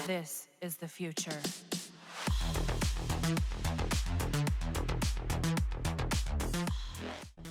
This is the future.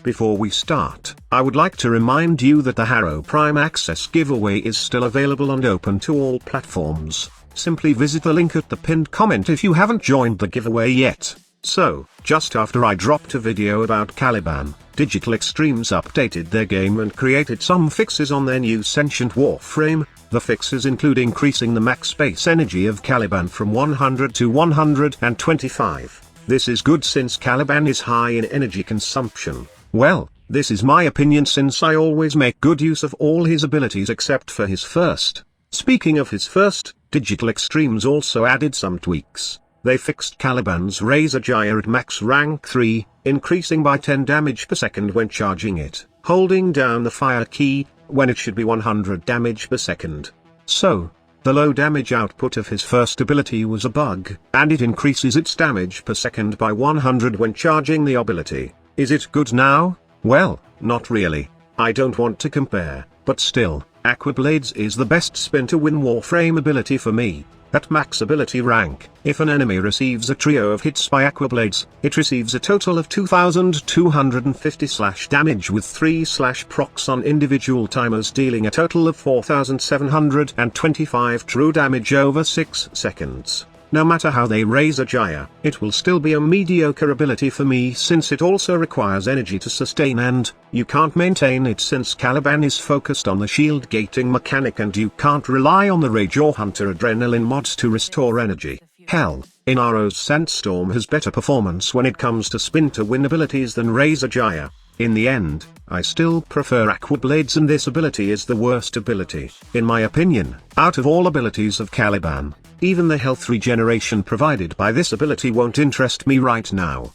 Before we start, I would like to remind you that the Warframe Access giveaway is still available and open to all platforms. Simply visit the link at the pinned comment if you haven't joined the giveaway yet. So, just after I dropped a video about Caliban, Digital Extremes updated their game and created some fixes on their new sentient Warframe. The fixes include increasing the max base energy of Caliban from 100 to 125. This is good since Caliban is high in energy consumption. Well, this is my opinion since I always make good use of all his abilities except for his first. Speaking of his first, Digital Extremes also added some tweaks. They fixed Caliban's Razor Gyre at max rank 3, increasing by 10 damage per second when charging it, holding down the fire key, when it should be 100 damage per second. So, the low damage output of his first ability was a bug, and it increases its damage per second by 100 when charging the ability. Is it good now? Well, not really. I don't want to compare, but still, Aquablades is the best spin to win Warframe ability for me. At max ability rank, if an enemy receives a trio of hits by Aquablades, it receives a total of 2250 damage with 3 procs on individual timers, dealing a total of 4725 true damage over 6 seconds. No matter how they raise a Gyre, it will still be a mediocre ability for me since it also requires energy to sustain, and you can't maintain it since Caliban is focused on the shield gating mechanic and you can't rely on the Rage or Hunter Adrenaline mods to restore energy. Hell, Inaro's Sandstorm has better performance when it comes to spin to win abilities than Razor Gyre. In the end, I still prefer Aquablades, and this ability is the worst ability, in my opinion, out of all abilities of Caliban. Even the health regeneration provided by this ability won't interest me right now.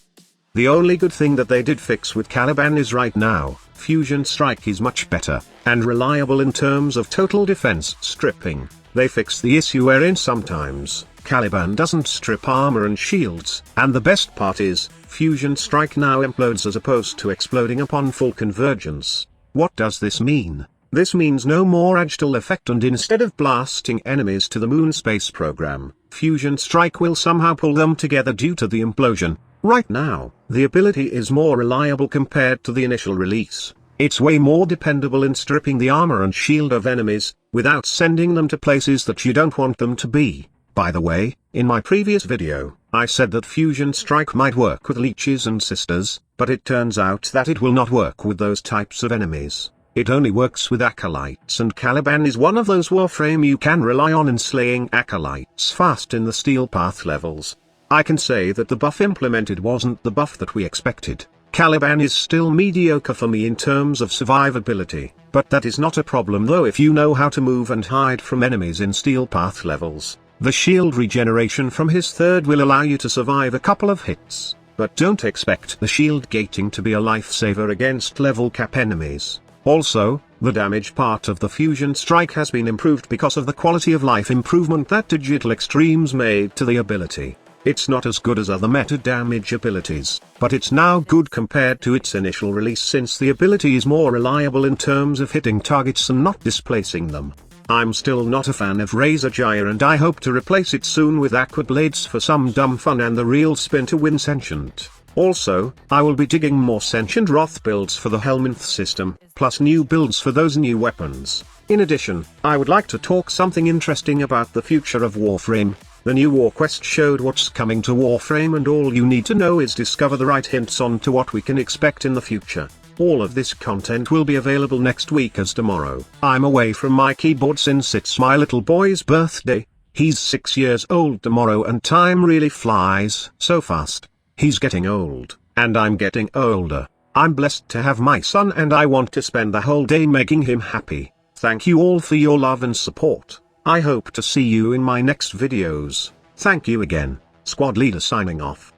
The only good thing that they did fix with Caliban is right now, Fusion Strike is much better, and reliable in terms of total defense stripping. They fixed the issue wherein sometimes, Caliban doesn't strip armor and shields, and the best part is, Fusion Strike now implodes as opposed to exploding upon full convergence. What does this mean? This means no more Agile effect, and instead of blasting enemies to the moon space program, Fusion Strike will somehow pull them together due to the implosion. Right now, the ability is more reliable compared to the initial release. It's way more dependable in stripping the armor and shield of enemies, without sending them to places that you don't want them to be. By the way, in my previous video, I said that Fusion Strike might work with leeches and sisters, but it turns out that it will not work with those types of enemies. It only works with acolytes, and Caliban is one of those Warframe you can rely on in slaying acolytes fast in the steel path levels. I can say that the buff implemented wasn't the buff that we expected. Caliban is still mediocre for me in terms of survivability, but that is not a problem though if you know how to move and hide from enemies in steel path levels. The shield regeneration from his third will allow you to survive a couple of hits, but don't expect the shield gating to be a lifesaver against level cap enemies. Also, the damage part of the Fusion Strike has been improved because of the quality of life improvement that Digital Extremes made to the ability. It's not as good as other meta damage abilities, but it's now good compared to its initial release since the ability is more reliable in terms of hitting targets and not displacing them. I'm still not a fan of Razor Gyre, and I hope to replace it soon with Aquablades for some dumb fun and the real spin to win Sentient. Also, I will be digging more Sentient Wrath builds for the Helminth system, plus new builds for those new weapons. In addition, I would like to talk something interesting about the future of Warframe. The new War Quest showed what's coming to Warframe, and all you need to know is discover the right hints on to what we can expect in the future. All of this content will be available next week, as tomorrow I'm away from my keyboard since it's my little boy's birthday. He's 6 years old tomorrow, and time really flies so fast. He's getting old, and I'm getting older. I'm blessed to have my son, and I want to spend the whole day making him happy. Thank you all for your love and support. I hope to see you in my next videos. Thank you again. Squad Leader signing off.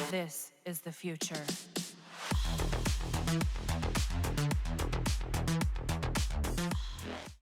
This is the future.